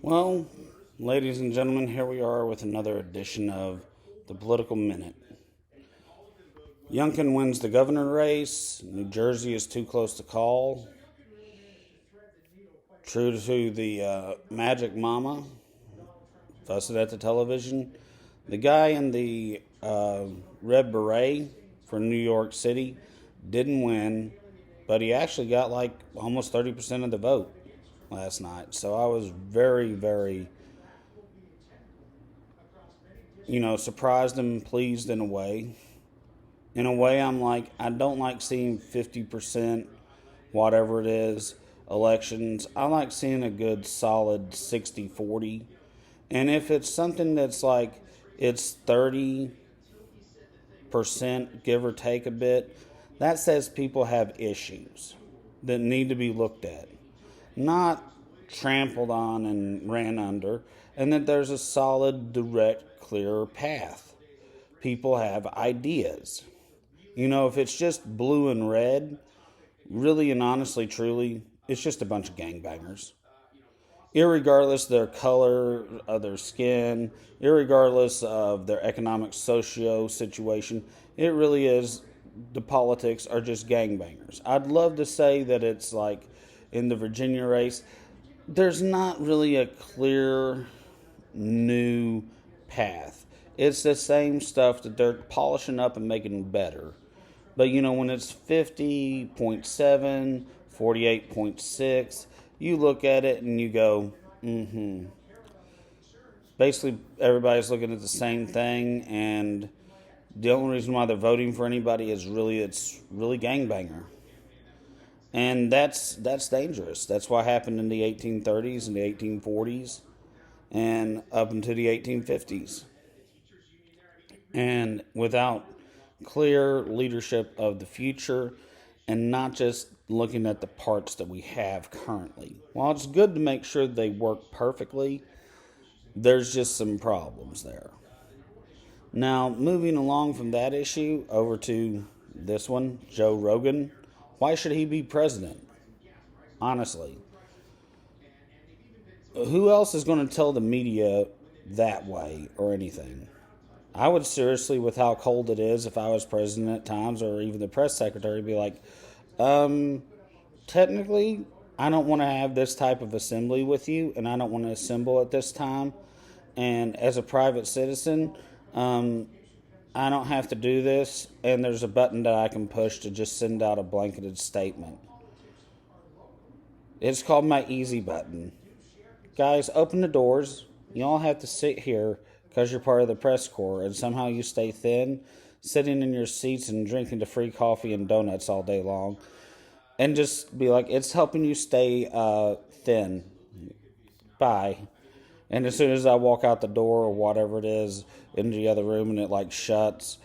Well, ladies and gentlemen, here we are with another edition of the Political Minute. Youngkin wins the governor race. New Jersey is too close to call. True to the Magic Mama, fussed at the television. The guy in the red beret for New York City didn't win, but he actually got like almost 30% of the vote last night. So I was very, very, surprised and pleased in a way. In a way, I'm like, I don't like seeing 50%, whatever it is, elections. I like seeing a good solid 60-40. And if it's something that's like it's 30%, give or take a bit, that says people have issues that need to be looked at, not trampled on and ran under, and that there's a solid, direct, clear path. People have ideas. If it's just blue and red, really and honestly, truly, it's just a bunch of gangbangers. Irregardless of their color, of their skin, irregardless of their economic socio situation, it really is, the politics are just gangbangers. I'd love to say that it's like in the Virginia race, there's not really a clear new path. It's the same stuff that they're polishing up and making better. But when it's 50.7, 48.6, you look at it and you go, Basically, everybody's looking at the same thing, and the only reason why they're voting for anybody is it's really gangbanger. And that's dangerous. That's what happened in the 1830s and the 1840s and up into the 1850s. And without clear leadership of the future and not just looking at the parts that we have currently. While it's good to make sure they work perfectly, there's just some problems there. Now, moving along from that issue over to this one, Joe Rogan. Why should he be president? Honestly. Who else is going to tell the media that way or anything? I would seriously, with how cold it is, if I was president at times or even the press secretary, be like, technically, I don't want to have this type of assembly with you, and I don't want to assemble at this time. And as a private citizen, I don't have to do this, and there's a button that I can push to just send out a blanketed statement. It's called my easy button. Guys, open the doors. You all have to sit here because you're part of the press corps, and somehow you stay thin, sitting in your seats and drinking the free coffee and donuts all day long. And just be like, it's helping you stay thin. Bye. And as soon as I walk out the door or whatever it is into the other room and it like shuts,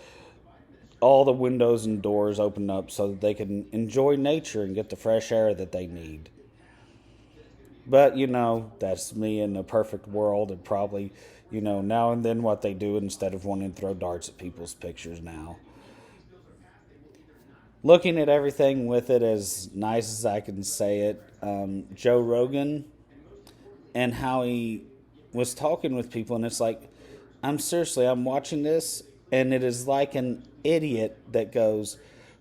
all the windows and doors open up so that they can enjoy nature and get the fresh air that they need. But, that's me in a perfect world, and probably, now and then what they do instead of wanting to throw darts at people's pictures now. Looking at everything with it as nice as I can say it, Joe Rogan and how he was talking with people, and it's like, I'm watching this, and it is like an idiot that goes,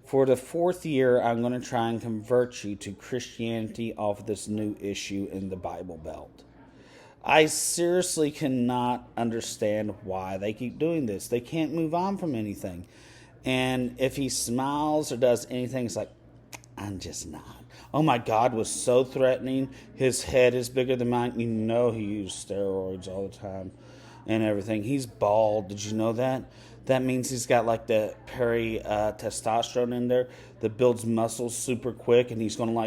for the fourth year, I'm going to try and convert you to Christianity off this new issue in the Bible Belt. I seriously cannot understand why they keep doing this. They can't move on from anything. And if he smiles or does anything, it's like, I'm just not. Oh my God, was so threatening. His head is bigger than mine. He used steroids all the time and everything. He's bald. Did you know that? That means he's got like the testosterone in there that builds muscles super quick, and he's going to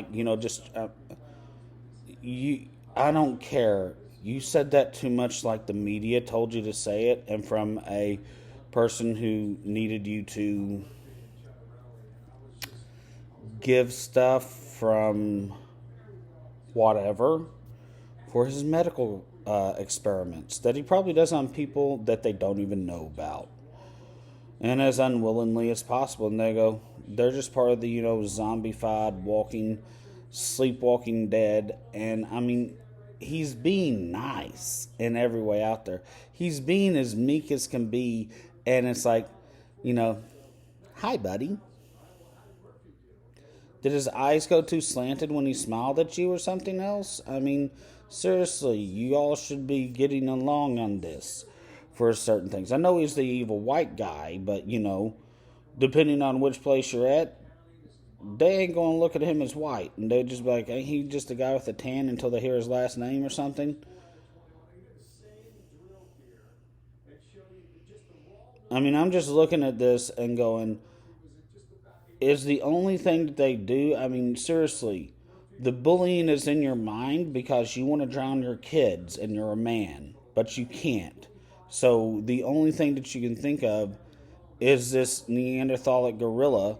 I don't care. You said that too much like the media told you to say it, and from a person who needed you to give stuff from whatever for his medical experiments that he probably does on people that they don't even know about, and as unwillingly as possible. And they're just part of the zombified sleepwalking dead. And I mean, he's being nice in every way out there. He's being as meek as can be, and it's like, you know, hi, buddy. Did his eyes go too slanted when he smiled at you or something else? I mean, seriously, you all should be getting along on this for certain things. I know he's the evil white guy, but, depending on which place you're at, they ain't going to look at him as white. And they'd just be like, ain't he just a guy with a tan until they hear his last name or something? I mean, I'm just looking at this and going, is the only thing that they do, I mean, seriously, the bullying is in your mind because you want to drown your kids and you're a man, but you can't. So the only thing that you can think of is this Neanderthalic gorilla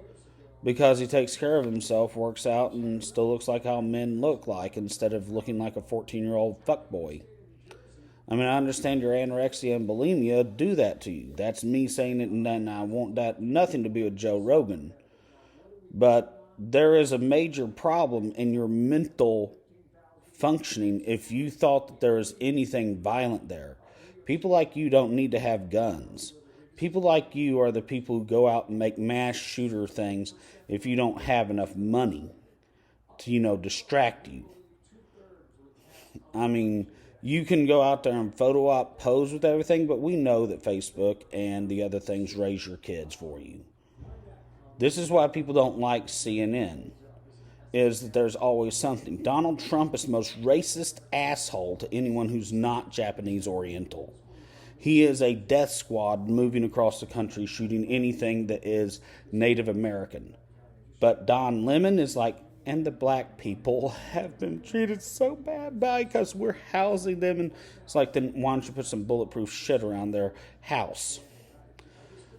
because he takes care of himself, works out, and still looks like how men look like instead of looking like a 14-year-old fuckboy. I mean, I understand your anorexia and bulimia do that to you. That's me saying it, and I want that nothing to do with Joe Rogan. But there is a major problem in your mental functioning if you thought that there was anything violent there. People like you don't need to have guns. People like you are the people who go out and make mass shooter things if you don't have enough money to, distract you. I mean, you can go out there and photo op, pose with everything, but we know that Facebook and the other things raise your kids for you. This is why people don't like CNN, is that there's always something. Donald Trump is the most racist asshole to anyone who's not Japanese Oriental. He is a death squad moving across the country shooting anything that is Native American. But Don Lemon is like, and the black people have been treated so bad because we're housing them. And it's like, then why don't you put some bulletproof shit around their house?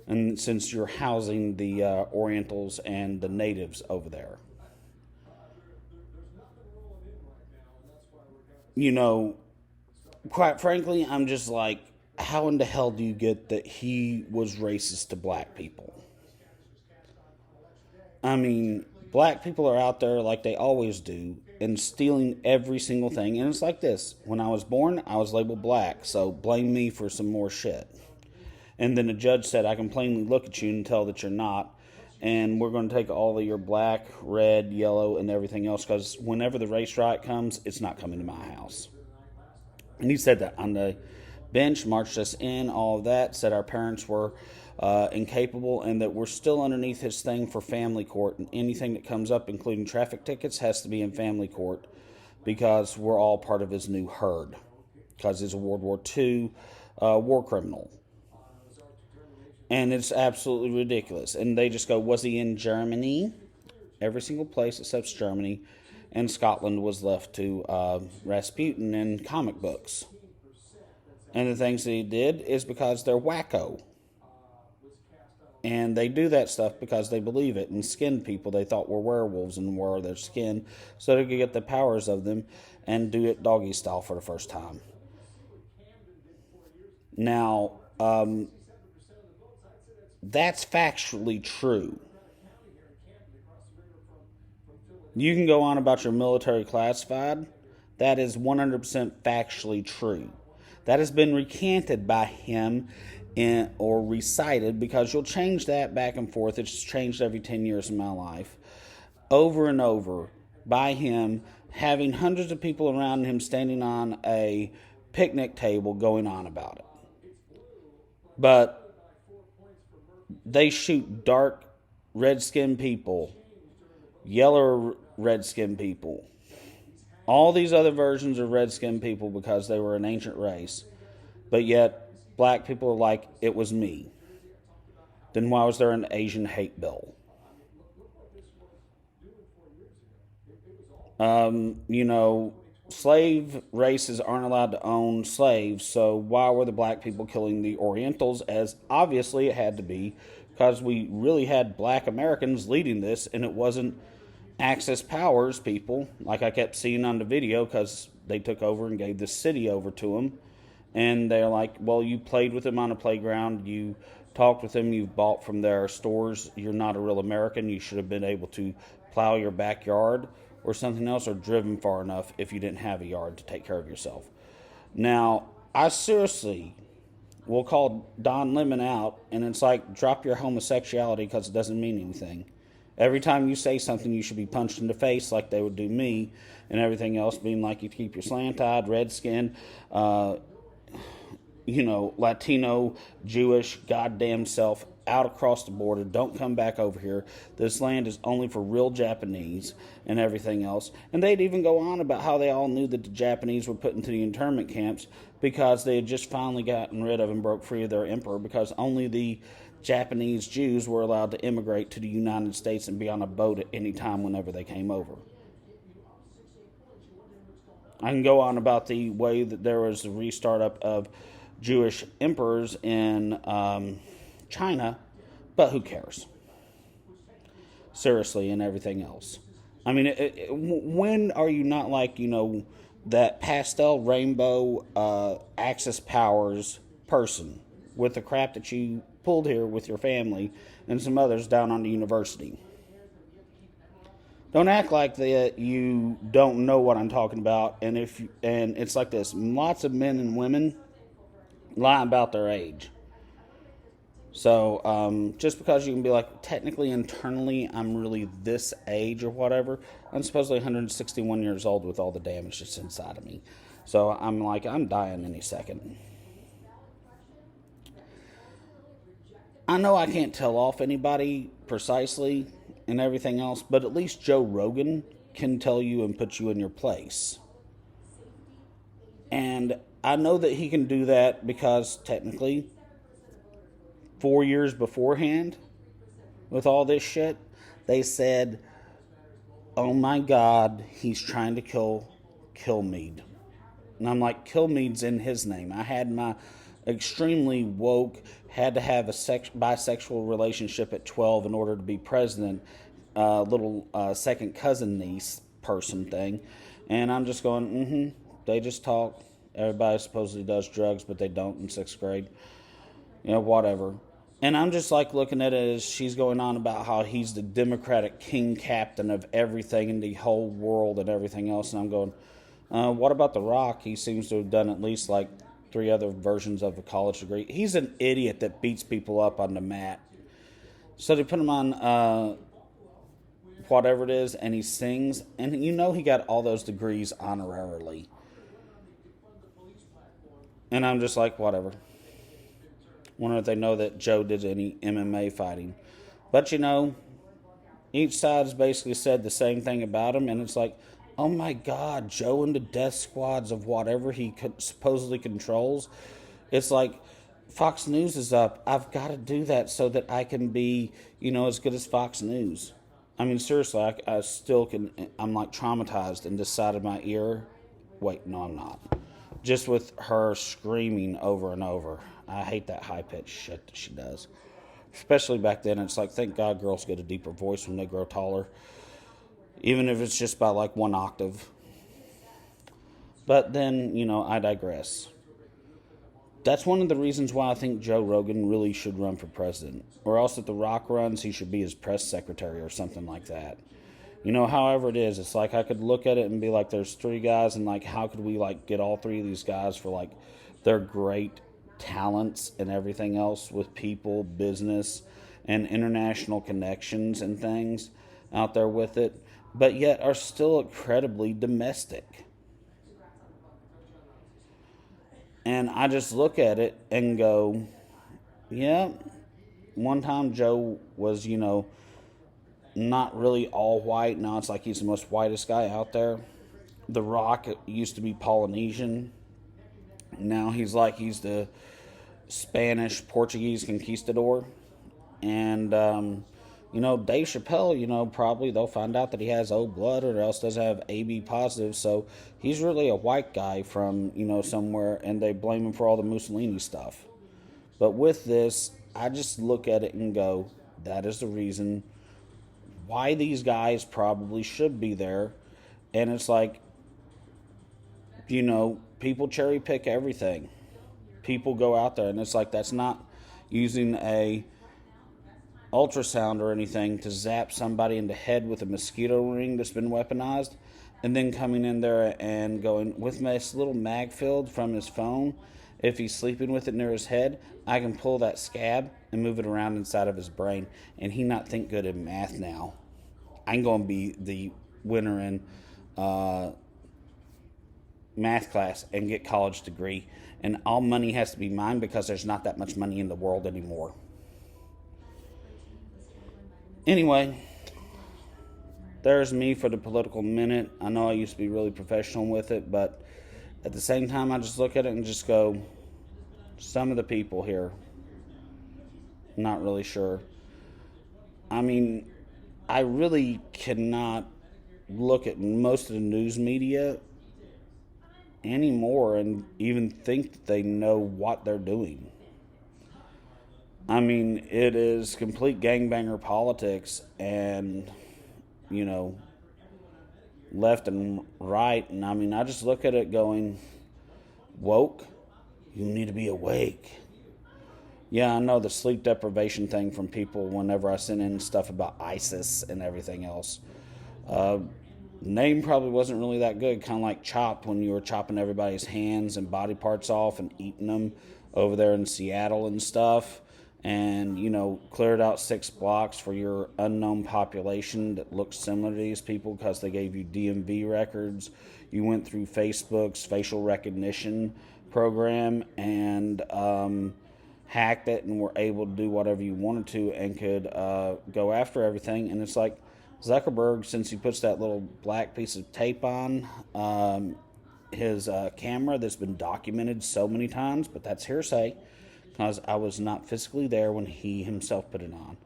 And since you're housing the Orientals and the natives over there. Quite frankly, I'm just like, how in the hell do you get that he was racist to black people? I mean, black people are out there like they always do and stealing every single thing. And it's like this. When I was born, I was labeled black, so blame me for some more shit. And then the judge said, I can plainly look at you and tell that you're not. And we're going to take all of your black, red, yellow, and everything else, because whenever the race riot comes, it's not coming to my house. And he said that on the bench, marched us in, all of that, said our parents were incapable, and that we're still underneath his thing for family court. And anything that comes up, including traffic tickets, has to be in family court because we're all part of his new herd. Because he's a World War II war criminal. And it's absolutely ridiculous. And they just go, was he in Germany? Every single place except Germany. And Scotland was left to Rasputin in comic books. And the things that he did is because they're wacko. And they do that stuff because they believe it. And skinned people they thought were werewolves and wore their skin so they could get the powers of them and do it doggy style for the first time. Now, that's factually true. You can go on about your military classified. That is 100% factually true. That has been recanted by him or recited, because you'll change that back and forth. It's changed every 10 years of my life. Over and over by him, having hundreds of people around him standing on a picnic table going on about it. But they shoot dark red-skinned people, yellow red-skinned people, all these other versions of red-skinned people because they were an ancient race. But yet, black people are like, it was me. Then why was there an Asian hate bill? Slave races aren't allowed to own slaves, so why were the black people killing the Orientals? As obviously it had to be, because we really had black Americans leading this, and it wasn't Axis powers people, like I kept seeing on the video, because they took over and gave the city over to them. And they're like, well, you played with them on a playground, you talked with them, you bought from their stores, you're not a real American, you should have been able to plow your backyard. or something else, or driven far enough if you didn't have a yard to take care of yourself. Now, I seriously will call Don Lemon out, and it's like, drop your homosexuality because it doesn't mean anything. Every time you say something, you should be punched in the face like they would do me, and everything else being like you keep your slant-eyed, red-skinned, Latino, Jewish, goddamn self out across the border. Don't come back over here. This land is only for real Japanese and everything else. And they'd even go on about how they all knew that the Japanese were put into the internment camps because they had just finally gotten rid of and broke free of their emperor, because only the Japanese Jews were allowed to immigrate to the United States and be on a boat at any time whenever they came over. I can go on about the way that there was a restart up of Jewish emperors in China, but who cares? Seriously, and everything else. I mean, when are you not like, that pastel rainbow Axis powers person with the crap that you pulled here with your family and some others down on the university? Don't act like that you don't know what I'm talking about. And it's like this: lots of men and women lie about their age. So just because you can be like, technically, internally, I'm really this age or whatever, I'm supposedly 161 years old with all the damage that's inside of me. So I'm like, I'm dying any second. I know I can't tell off anybody precisely and everything else, but at least Joe Rogan can tell you and put you in your place. And I know that he can do that because technically 4 years beforehand, with all this shit, they said, oh my God, he's trying to kill Killmead. And I'm like, Killmead's in his name. I had my extremely woke, had to have a bisexual relationship at 12 in order to be president, little second cousin niece person thing. And I'm just going, they just talk. Everybody supposedly does drugs, but they don't in 6th grade. Whatever. And I'm just like looking at it as she's going on about how he's the Democratic king captain of everything in the whole world and everything else. And I'm going, what about The Rock? He seems to have done at least like 3 other versions of a college degree. He's an idiot that beats people up on the mat. So they put him on whatever it is, and he sings. And he got all those degrees honorarily. And I'm just like, whatever. Wonder if they know that Joe did any MMA fighting. But each side's basically said the same thing about him, and it's like, oh my God, Joe and the death squads of whatever he supposedly controls. It's like, Fox News is up. I've got to do that so that I can be, as good as Fox News. I mean, seriously, I still can. I'm like traumatized in this side of my ear. Wait, no, I'm not. Just with her screaming over and over. I hate that high-pitched shit that she does. Especially back then, it's like, thank God girls get a deeper voice when they grow taller. Even if it's just by like 1 octave. But then, I digress. That's one of the reasons why I think Joe Rogan really should run for president. Or else if The Rock runs, he should be his press secretary or something like that. However it is, it's like I could look at it and be like, there's 3 guys, and like, how could we like get all 3 of these guys for like their great talents and everything else with people, business, and international connections and things out there with it, but yet are still incredibly domestic. And I just look at it and go, yeah, one time Joe was, not really all white. Now it's like he's the most whitest guy out there. The Rock used to be Polynesian. Now he's the Spanish, Portuguese conquistador. And, Dave Chappelle, probably they'll find out that he has O blood or else doesn't have AB positive. So he's really a white guy from, somewhere, and they blame him for all the Mussolini stuff. But with this, I just look at it and go, that is the reason why these guys probably should be there. And it's like, people cherry pick everything. People go out there, and it's like, that's not using a ultrasound or anything to zap somebody in the head with a mosquito ring that's been weaponized, and then coming in there and going with this little mag field from his phone. If he's sleeping with it near his head, I can pull that scab and move it around inside of his brain, and he not think good in math now. I'm going to be the winner in math class and get college degree, and all money has to be mine because there's not that much money in the world anymore. Anyway, there's me for the political minute. I know I used to be really professional with it, but at the same time, I just look at it and just go, some of the people here, not really sure. I mean, I really cannot look at most of the news media anymore and even think that they know what they're doing. I mean, it is complete gangbanger politics and, left and right. And I mean, I just look at it going, woke, you need to be awake. Yeah, I know the sleep deprivation thing from people whenever I send in stuff about ISIS and everything else. Name probably wasn't really that good, kind of like Chopped when you were chopping everybody's hands and body parts off and eating them over there in Seattle and stuff. And, cleared out 6 blocks for your unknown population that looks similar to these people because they gave you DMV records. You went through Facebook's facial recognition program and hacked it and were able to do whatever you wanted to and could go after everything. And it's like Zuckerberg, since he puts that little black piece of tape on his camera that's been documented so many times, but that's hearsay, because I was not physically there when he himself put it on.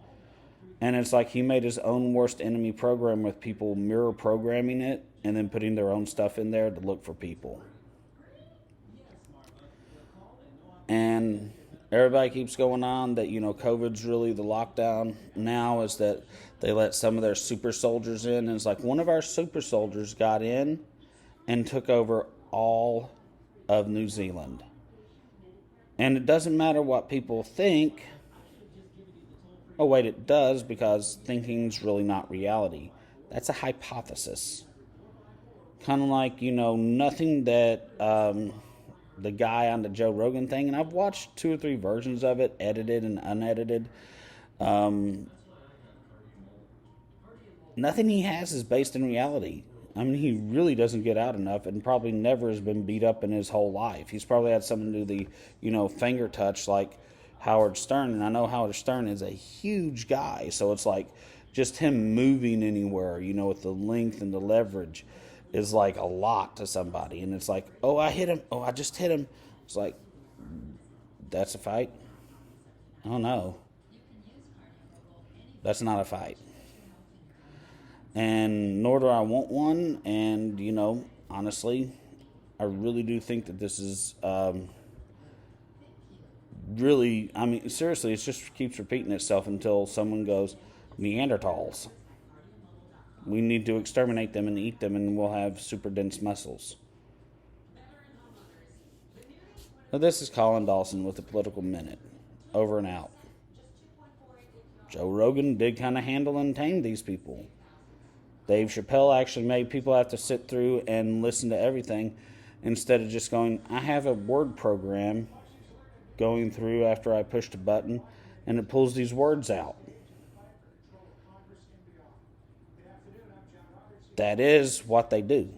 And it's like he made his own worst enemy program with people mirror programming it and then putting their own stuff in there to look for people. And everybody keeps going on that, COVID's really the lockdown now, is that they let some of their super soldiers in. And it's like one of our super soldiers got in and took over all of New Zealand. And it doesn't matter what people think. Oh, wait, it does, because thinking's really not reality. That's a hypothesis. Kind of like, nothing that the guy on the Joe Rogan thing, and I've watched 2 or 3 versions of it, edited and unedited. Nothing he has is based in reality. I mean, he really doesn't get out enough and probably never has been beat up in his whole life. He's probably had someone do the, finger touch like Howard Stern. And I know Howard Stern is a huge guy. So it's like just him moving anywhere, with the length and the leverage is like a lot to somebody. And it's like, oh, I hit him. Oh, I just hit him. It's like, that's a fight? Oh, no. That's not a fight. And nor do I want one. And, honestly, I really do think that this is really, I mean, seriously, it just keeps repeating itself until someone goes, Neanderthals. We need to exterminate them and eat them, and we'll have super dense muscles. Now, this is Colin Dawson with the Political Minute. Over and out. Joe Rogan did kind of handle and tame these people. Dave Chappelle actually made people have to sit through and listen to everything instead of just going, I have a word program going through after I pushed a button and it pulls these words out. That is what they do.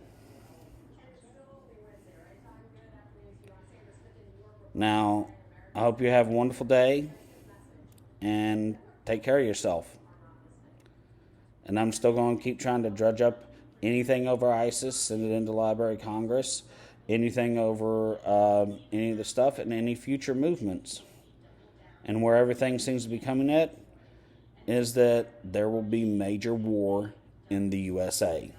Now, I hope you have a wonderful day and take care of yourself. And I'm still going to keep trying to drudge up anything over ISIS, send it into Library of Congress, anything over any of the stuff, and any future movements. And where everything seems to be coming at is that there will be major war in the USA.